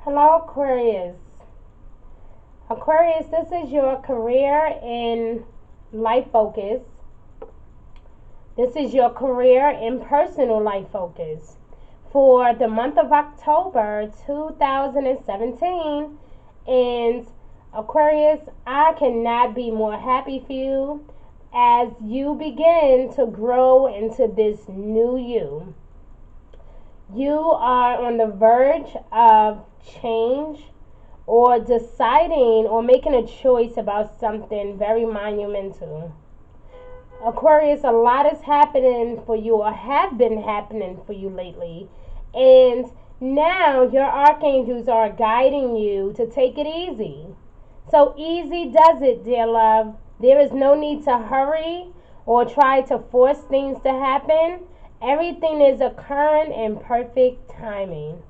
Hello, Aquarius. Aquarius, this is your career and life focus. This is your career and personal life focus for the month of October 2017. And Aquarius, I cannot be more happy for you as you begin to grow into this new you. You are on the verge of change or deciding or making a choice about something very monumental. Aquarius, a lot is happening for you or have been happening for you lately. And now your archangels are guiding you to take it easy. So easy does it, dear love. There is no need to hurry or try to force things to happen. Everything is occurring in perfect timing.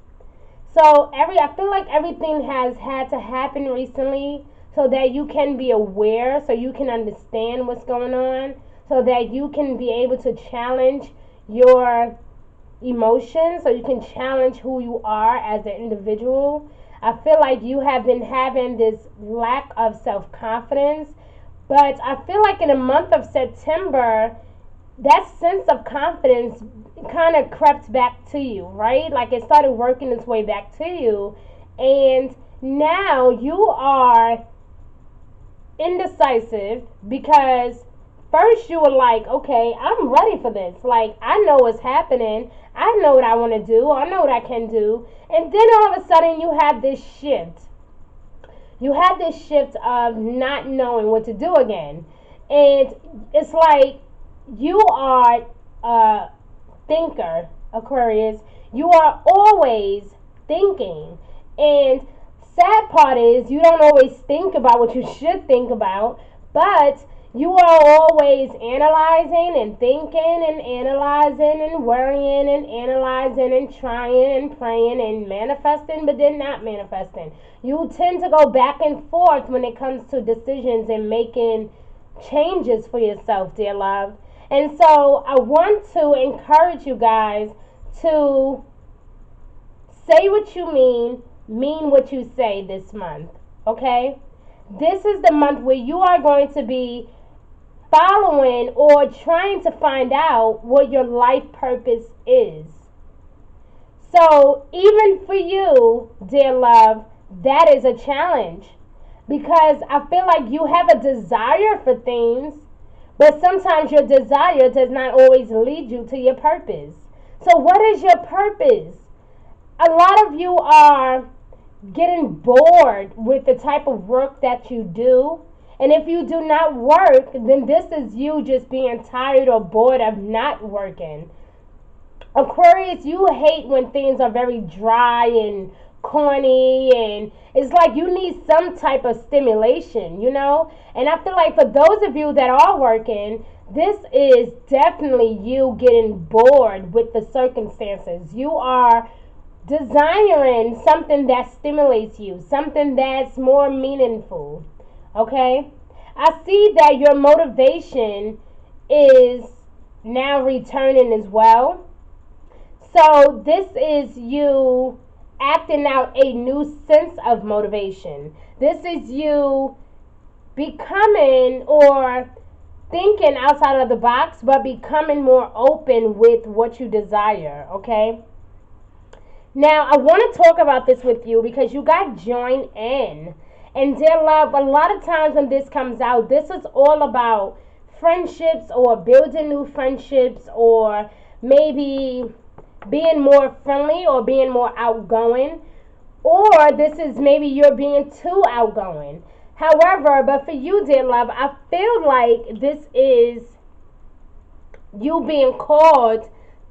So I feel like everything has had to happen recently so that you can be aware, so you can understand what's going on, so that you can be able to challenge your emotions, so you can challenge who you are as an individual. I feel like you have been having this lack of self-confidence, but I feel like in the month of September, that sense of confidence kind of crept back to you, right? Like it started working its way back to you. And now you are indecisive because first you were like, okay, I'm ready for this. Like, I know what's happening. I know what I want to do. I know what I can do. And then all of a sudden you have this shift. You have this shift of not knowing what to do again. And it's like you are a thinker, Aquarius. You are always thinking. And sad part is you don't always think about what you should think about, but you are always analyzing and thinking and analyzing and worrying and analyzing and trying and praying and manifesting, but then not manifesting. You tend to go back and forth when it comes to decisions and making changes for yourself, dear love. And so I want to encourage you guys to say what you mean what you say this month, okay? This is the month where you are going to be following or trying to find out what your life purpose is. So, even for you, dear love, that is a challenge because I feel like you have a desire for things, but sometimes your desire does not always lead you to your purpose. So, what is your purpose? A lot of you are getting bored with the type of work that you do. And if you do not work, then this is you just being tired or bored of not working. Aquarius, you hate when things are very dry and corny, and it's like you need some type of stimulation, you know? And I feel like for those of you that are working, this is definitely you getting bored with the circumstances. You are desiring something that stimulates you, something that's more meaningful. Okay? I see that your motivation is now returning as well. So this is you acting out a new sense of motivation. This is you becoming or thinking outside of the box, but becoming more open with what you desire, okay? Now, I want to talk about this with you because you got joined in. And dear love, a lot of times when this comes out, this is all about friendships or building new friendships or maybe being more friendly or being more outgoing. Or this is maybe you're being too outgoing. However, but for you, dear love, I feel like this is you being called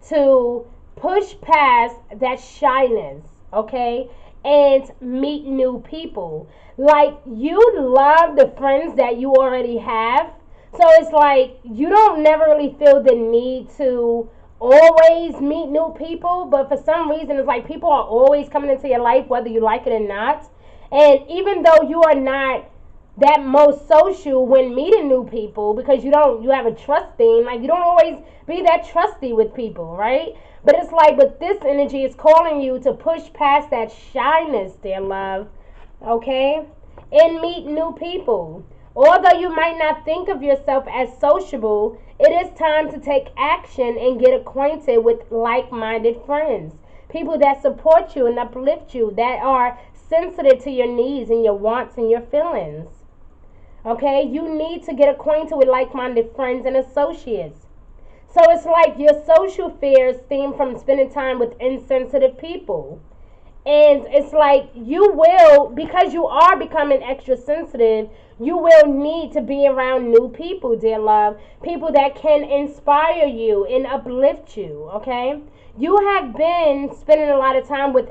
to push past that shyness, okay? And meet new people. Like, you love the friends that you already have. So it's like you don't never really feel the need to always meet new people, but for some reason it's like people are always coming into your life whether you like it or not. And even though you are not that most social when meeting new people, because you have a trust thing. Like, you don't always be that trusty with people, right? But it's like, but this energy is calling you to push past that shyness, dear love, okay? And meet new people. Although you might not think of yourself as sociable, it is time to take action and get acquainted with like-minded friends. People that support you and uplift you, that are sensitive to your needs and your wants and your feelings. Okay, you need to get acquainted with like-minded friends and associates. So it's like your social fears stem from spending time with insensitive people. And it's like you will, because you are becoming extra sensitive, you will need to be around new people, dear love. People that can inspire you and uplift you, okay? You have been spending a lot of time with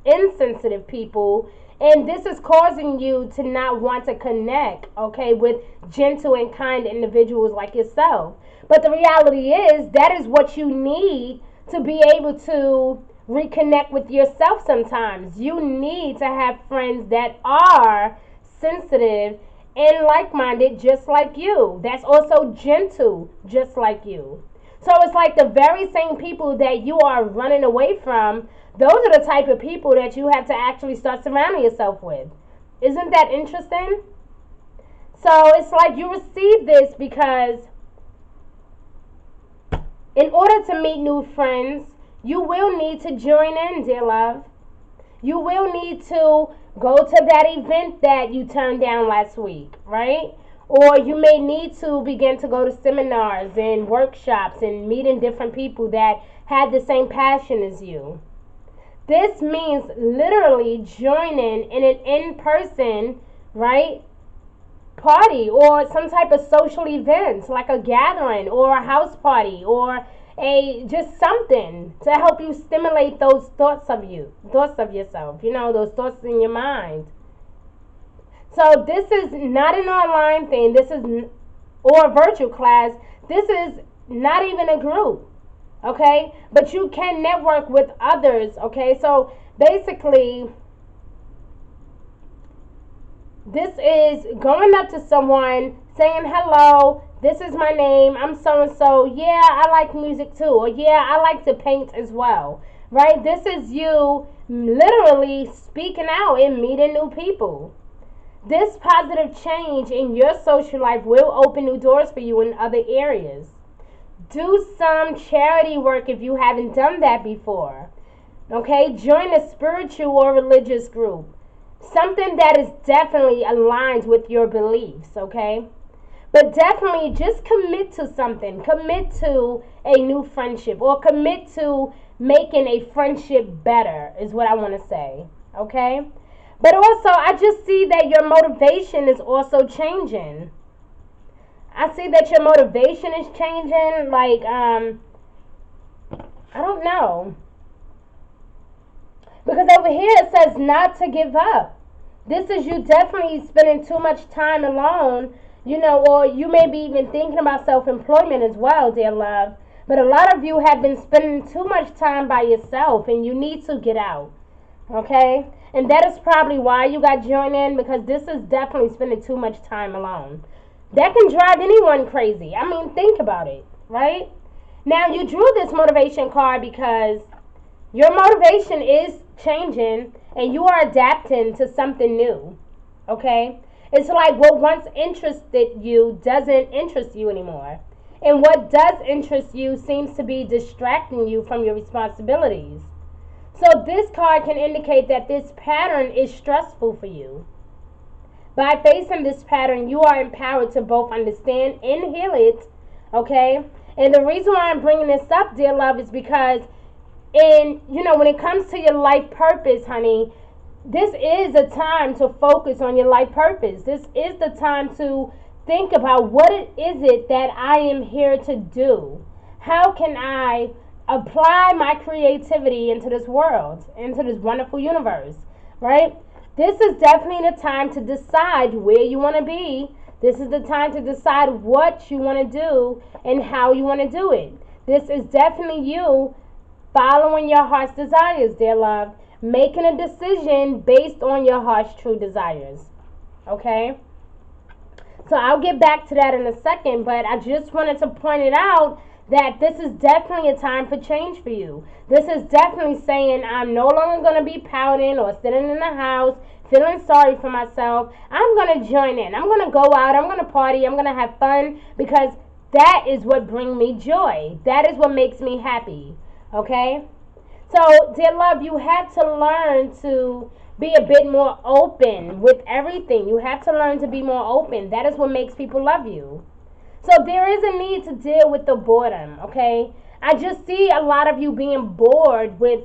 insensitive people, and this is causing you to not want to connect, okay, with gentle and kind individuals like yourself. But the reality is, that is what you need to be able to reconnect with yourself sometimes. You need to have friends that are sensitive and like-minded just like you. That's also gentle just like you. So it's like the very same people that you are running away from, those are the type of people that you have to actually start surrounding yourself with. Isn't that interesting? So it's like you receive this because in order to meet new friends, you will need to join in, dear love. You will need to go to that event that you turned down last week, right? Or you may need to begin to go to seminars and workshops and meeting different people that have the same passion as you. This means literally joining in an in-person, right, party or some type of social event, like a gathering or a house party or a just something to help you stimulate those thoughts of yourself, those thoughts in your mind. So this is not an online thing, or a virtual class. This is not even a group, okay? But you can network with others, okay? So basically, this is going up to someone, saying, hello, this is my name, I'm so and so. Yeah, I like music too. Or yeah, I like to paint as well. Right? This is you literally speaking out and meeting new people. This positive change in your social life will open new doors for you in other areas. Do some charity work if you haven't done that before. Okay? Join a spiritual or religious group. Something that is definitely aligned with your beliefs, okay? But definitely just commit to something. Commit to a new friendship, or commit to making a friendship better is what I want to say, okay? But also, I just see that your motivation is also changing. I see that your motivation is changing. Like, I don't know. Because over here it says not to give up. This is you definitely spending too much time alone, or you may be even thinking about self-employment as well, dear love. But a lot of you have been spending too much time by yourself, and you need to get out, okay? And that is probably why you got joined in, because this is definitely spending too much time alone. That can drive anyone crazy. I mean, think about it, right? Now, you drew this motivation card because your motivation is changing and you are adapting to something new, okay? It's like what once interested you doesn't interest you anymore. And what does interest you seems to be distracting you from your responsibilities. So this card can indicate that this pattern is stressful for you. By facing this pattern, you are empowered to both understand and heal it, okay? And the reason why I'm bringing this up, dear love, is because when it comes to your life purpose, honey, this is a time to focus on your life purpose. This is the time to think about what is it that I am here to do. How can I apply my creativity into this world, into this wonderful universe, right? This is definitely the time to decide where you want to be. This is the time to decide what you want to do and how you want to do it. This is definitely you following your heart's desires, dear love. Making a decision based on your heart's true desires. Okay? So I'll get back to that in a second, but I just wanted to point it out that this is definitely a time for change for you. This is definitely saying I'm no longer going to be pouting or sitting in the house feeling sorry for myself. I'm going to join in. I'm going to go out. I'm going to party. I'm going to have fun because that is what brings me joy. That is what makes me happy. Okay? So, dear love, you have to learn to be a bit more open with everything. You have to learn to be more open. That is what makes people love you. So there is a need to deal with the boredom, okay? I just see a lot of you being bored with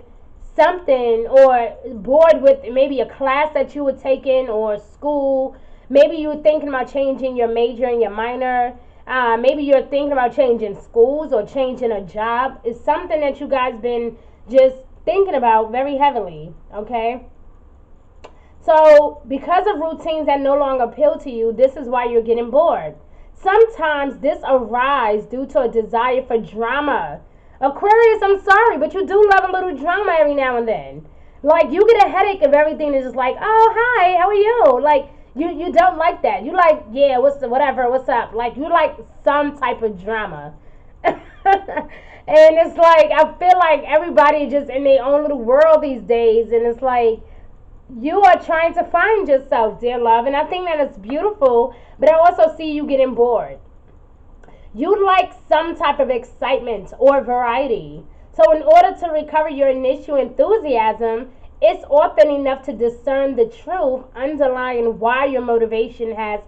something, or bored with maybe a class that you were taking or school. Maybe you were thinking about changing your major and your minor. Maybe you're thinking about changing schools or changing a job. It's something that you guys been just thinking about very heavily, okay? So because of routines that no longer appeal to you, this is why you're getting bored. Sometimes this arises due to a desire for drama. Aquarius, I'm sorry, but you do love a little drama every now and then. Like, you get a headache if everything is just like, oh, hi, how are you? Like, you don't like that. You like, yeah, what's up? Like, you like some type of drama. And it's like, I feel like everybody just in their own little world these days. And it's like, you are trying to find yourself, dear love. And I think that it's beautiful, but I also see you getting bored. You like some type of excitement or variety. So in order to recover your initial enthusiasm, it's often enough to discern the truth underlying why your motivation has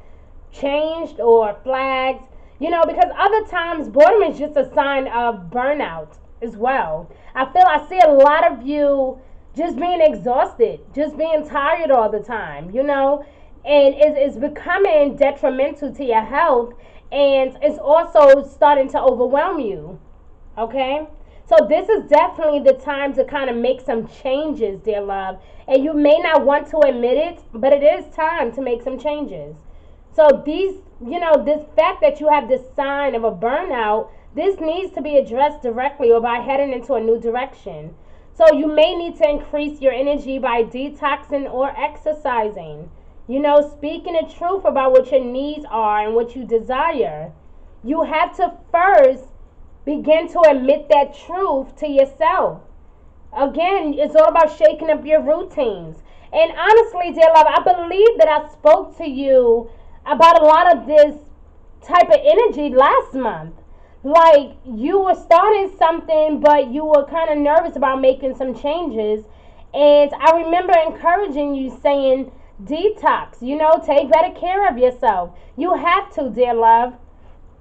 changed or flagged. Because other times boredom is just a sign of burnout as well. I see a lot of you just being exhausted, just being tired all the time, and it's becoming detrimental to your health, and it's also starting to overwhelm you, okay? So this is definitely the time to kind of make some changes, dear love, and you may not want to admit it, but it is time to make some changes. So this fact that you have this sign of a burnout, this needs to be addressed directly or by heading into a new direction. So you may need to increase your energy by detoxing or exercising. Speaking the truth about what your needs are and what you desire. You have to first begin to admit that truth to yourself. Again, it's all about shaking up your routines. And honestly, dear love, I believe that I spoke to you about a lot of this type of energy last month. Like, you were starting something, but you were kind of nervous about making some changes. And I remember encouraging you, saying, detox, take better care of yourself. You have to, dear love,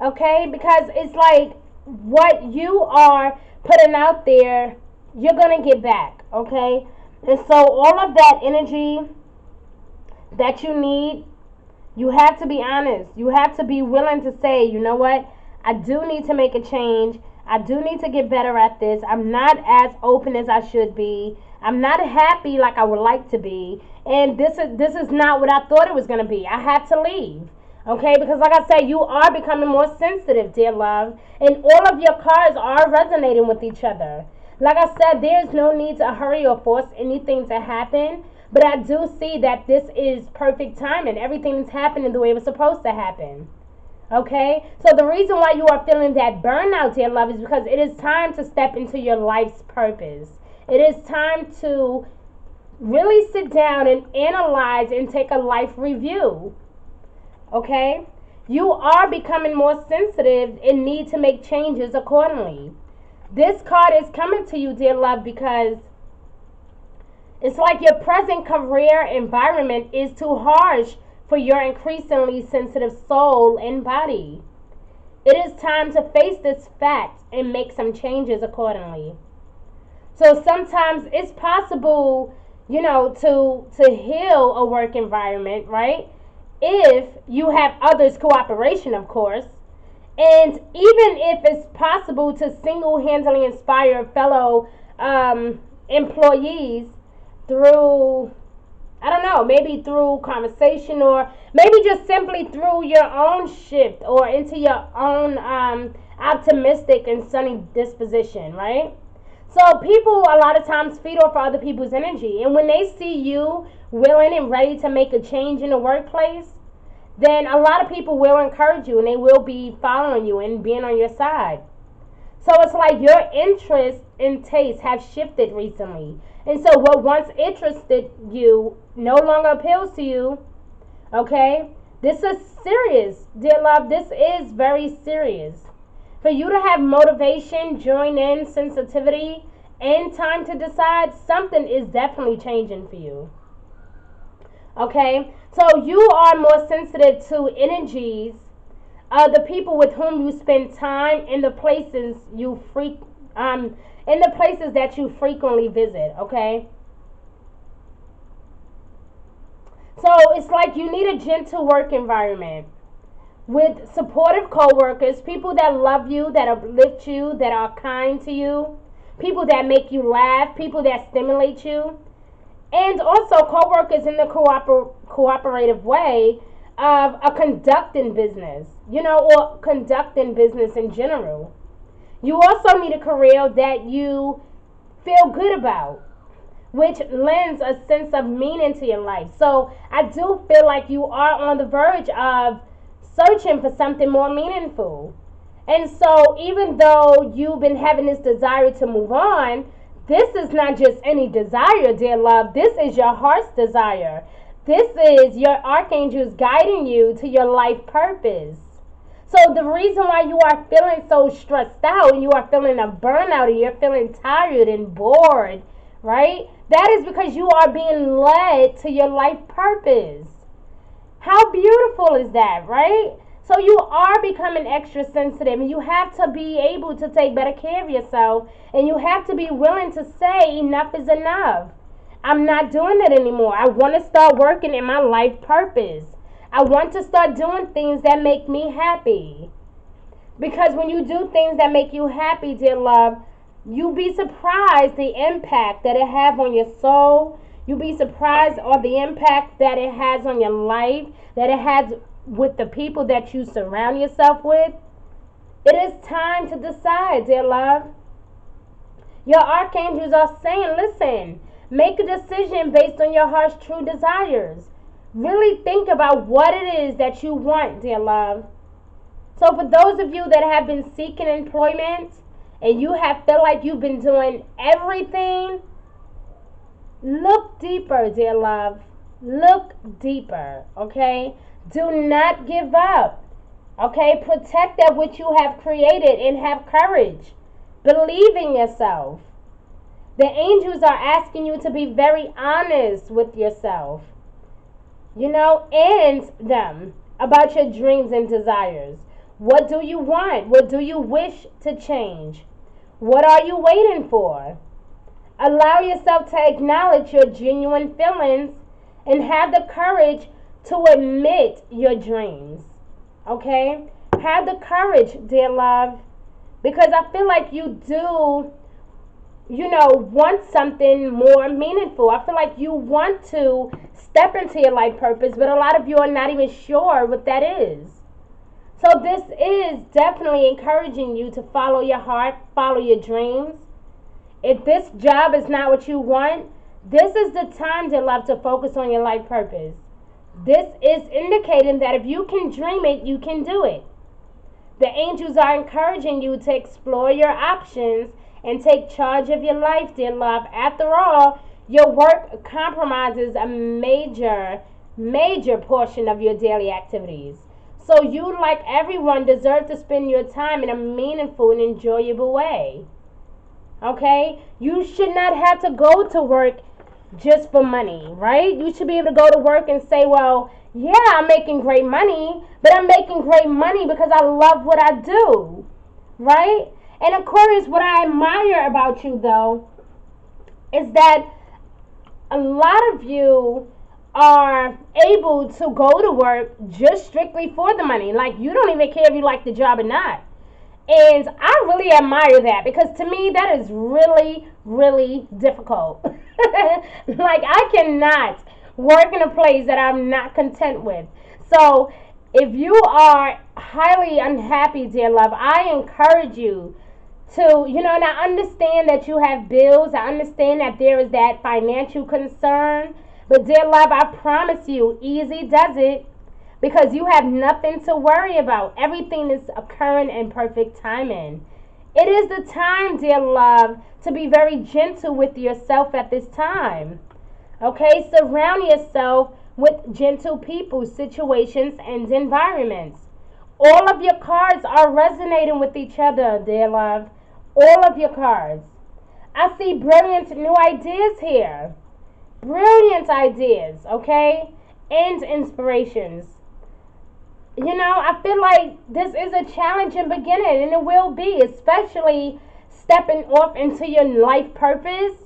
okay? Because it's like what you are putting out there, you're going to get back, okay? And so all of that energy that you need, you have to be honest. You have to be willing to say, you know what? I do need to make a change. I do need to get better at this. I'm not as open as I should be. I'm not happy like I would like to be. And this is not what I thought it was going to be. I had to leave. Okay? Because like I said, you are becoming more sensitive, dear love. And all of your cards are resonating with each other. Like I said, there's no need to hurry or force anything to happen. But I do see that this is perfect timing. Everything is happening the way it was supposed to happen. Okay? So the reason why you are feeling that burnout, dear love, is because it is time to step into your life's purpose. It is time to really sit down and analyze and take a life review. Okay? You are becoming more sensitive and need to make changes accordingly. This card is coming to you, dear love, because it's like your present career environment is too harsh for your increasingly sensitive soul and body. It is time to face this fact and make some changes accordingly. So sometimes it's possible, to heal a work environment, right? If you have others' cooperation, of course. And even if it's possible to single-handedly inspire fellow employees through, I don't know, maybe through conversation, or maybe just simply through your own shift or into your own optimistic and sunny disposition, right? So people a lot of times feed off other people's energy. And when they see you willing and ready to make a change in the workplace, then a lot of people will encourage you and they will be following you and being on your side. So it's like your interests and tastes have shifted recently. And so what once interested you no longer appeals to you. Okay? This is serious, dear love. This is very serious. For you to have motivation, join in, sensitivity, and time to decide, something is definitely changing for you. Okay? So you are more sensitive to energies of the people with whom you spend time in the places in the places that you frequently visit, okay? So it's like you need a gentle work environment with supportive coworkers, people that love you, that uplift you, that are kind to you, people that make you laugh, people that stimulate you, and also coworkers in the cooperative way of a conducting business, or conducting business in general. You also need a career that you feel good about, which lends a sense of meaning to your life. So I do feel like you are on the verge of searching for something more meaningful. And so even though you've been having this desire to move on, this is not just any desire, dear love. This is your heart's desire. This is your archangels guiding you to your life purpose. So the reason why you are feeling so stressed out and you are feeling a burnout and you're feeling tired and bored, right? That is because you are being led to your life purpose. How beautiful is that, right? So you are becoming extra sensitive and you have to be able to take better care of yourself and you have to be willing to say enough is enough. I'm not doing it anymore. I want to start working in my life purpose. I want to start doing things that make me happy. Because when you do things that make you happy, dear love, you'll be surprised the impact that it has on your soul. You'll be surprised on the impact that it has on your life, that it has with the people that you surround yourself with. It is time to decide, dear love. Your archangels are saying, listen, make a decision based on your heart's true desires. Really think about what it is that you want, dear love. So for those of you that have been seeking employment and you have felt like you've been doing everything, look deeper, dear love. Look deeper, okay? Do not give up, okay? Protect that which you have created and have courage. Believe in yourself. The angels are asking you to be very honest with yourself, and them about your dreams and desires. What do you want? What do you wish to change? What are you waiting for? Allow yourself to acknowledge your genuine feelings and have the courage to admit your dreams. Okay? Have the courage, dear love, because I feel like you do, want something more meaningful. I feel like you want to step into your life purpose, but a lot of you are not even sure what that is. So this is definitely encouraging you to follow your heart, follow your dreams. If this job is not what you want, this is the time, dear love, to focus on your life purpose. This is indicating that if you can dream it, you can do it. The angels are encouraging you to explore your options and take charge of your life, dear love. After all, your work compromises a major portion of your daily activities. So you, like everyone, deserve to spend your time in a meaningful and enjoyable way. Okay? You should not have to go to work just for money, right? You should be able to go to work and say, well, yeah, I'm making great money, but I'm making great money because I love what I do, right? And Aquarius, what I admire about you, though, is that a lot of you are able to go to work just strictly for the money. Like, you don't even care if you like the job or not. And I really admire that because to me, that is really, really difficult. Like, I cannot work in a place that I'm not content with. So, if you are highly unhappy, dear love, I encourage you to, and I understand that you have bills. I understand that there is that financial concern. But, dear love, I promise you, easy does it. because you have nothing to worry about. Everything is occurring in perfect timing. It is the time, dear love, to be very gentle with yourself at this time. Okay, surround yourself with gentle people, situations, and environments. All of your cards are resonating with each other, dear love. All of your cards. I see brilliant new ideas here. Brilliant ideas, okay? And inspirations. You know, I feel like this is a challenging beginning, and it will be, especially stepping off into your life purpose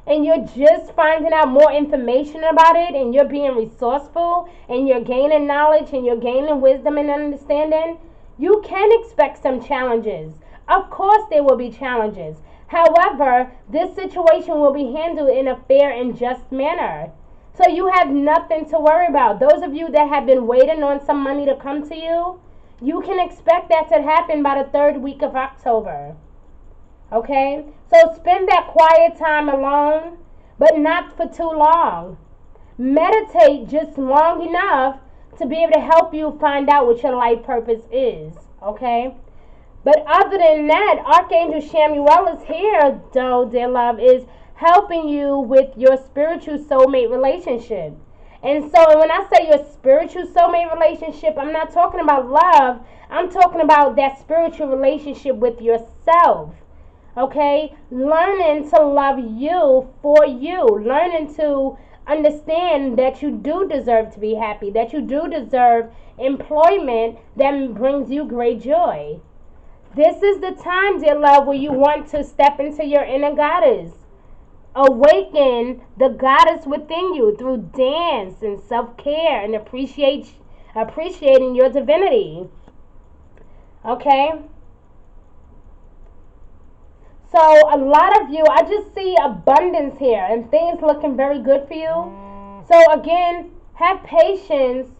and you're just finding out more information about it, and you're being resourceful, and you're gaining knowledge, and you're gaining wisdom and understanding. You can expect some challenges. Of course there will be challenges. However, this situation will be handled in a fair and just manner. So you have nothing to worry about. Those of you that have been waiting on some money to come to you, you can expect that to happen by the 3rd week of October. Okay? So spend that quiet time alone, but not for too long. Meditate just long enough to be able to help you find out what your life purpose is. Okay? But other than that, Archangel Shamuel is here, though, dear love, is helping you with your spiritual soulmate relationship. And so when I say your spiritual soulmate relationship, I'm not talking about love. I'm talking about that spiritual relationship with yourself. Okay? Learning to love you for you. Learning to understand that you do deserve to be happy. That you do deserve employment that brings you great joy. This is the time, dear love, where you want to step into your inner goddess. Awaken the goddess within you through dance and self-care and appreciating your divinity. Okay? So a lot of you, I just see abundance here and things looking very good for you. So again, have patience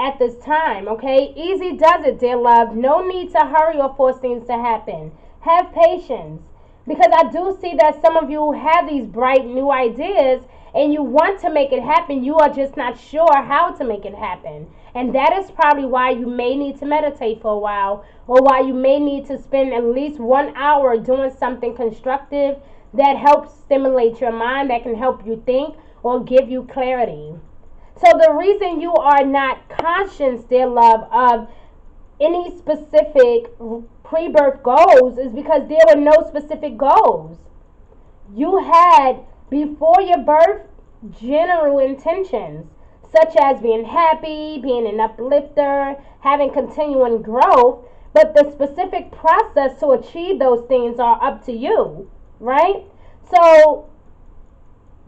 at this time, okay? Easy does it, dear love. No need to hurry or force things to happen. Have patience. Because I do see that some of you have these bright new ideas and you want to make it happen. You are just not sure how to make it happen. And that is probably why you may need to meditate for a while, or why you may need to spend at least 1 hour doing something constructive that helps stimulate your mind, that can help you think or give you clarity. So the reason you are not conscious, dear love, of any specific pre-birth goals is because there were no specific goals. You had, before your birth, general intentions, such as being happy, being an uplifter, having continuing growth, but the specific process to achieve those things are up to you, right? So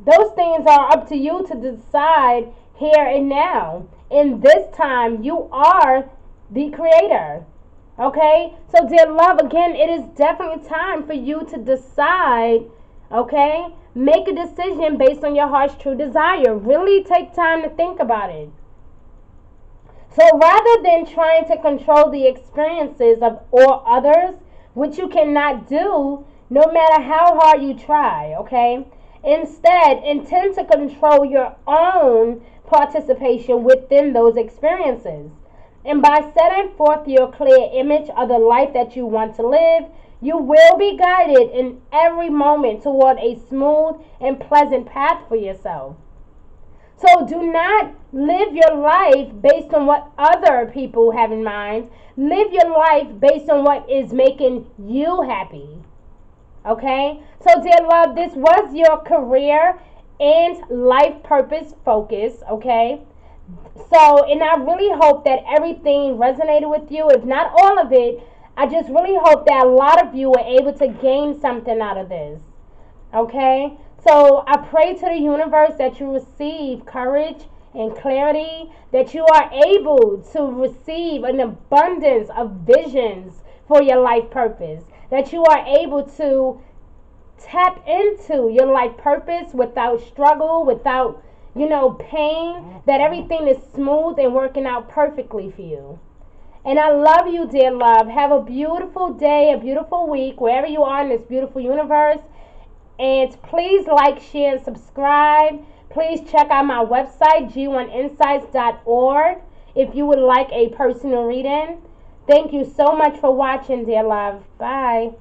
those things are up to you to decide here and now. In this time, you are the creator. Okay? So, dear love, again, it is definitely time for you to decide, okay? Make a decision based on your heart's true desire. Really take time to think about it. So, rather than trying to control the experiences of all others, which you cannot do no matter how hard you try, okay? Instead, intend to control your own participation within those experiences. And by setting forth your clear image of the life that you want to live, you will be guided in every moment toward a smooth and pleasant path for yourself. So do not live your life based on what other people have in mind. Live your life based on what is making you happy. Okay? So, dear love, this was your career and life purpose focus, okay? So, and I really hope that everything resonated with you. If not all of it, I just really hope that a lot of you were able to gain something out of this. Okay? So, I pray to the universe that you receive courage and clarity, that you are able to receive an abundance of visions for your life purpose, that you are able to tap into your life purpose without struggle, without pain, that everything is smooth and working out perfectly for you. And I love you, dear love. Have a beautiful day, a beautiful week, wherever you are in this beautiful universe. And please like, share, and subscribe. Please check out my website, g1insights.org. if you would like a personal reading. Thank you so much for watching, dear love. Bye.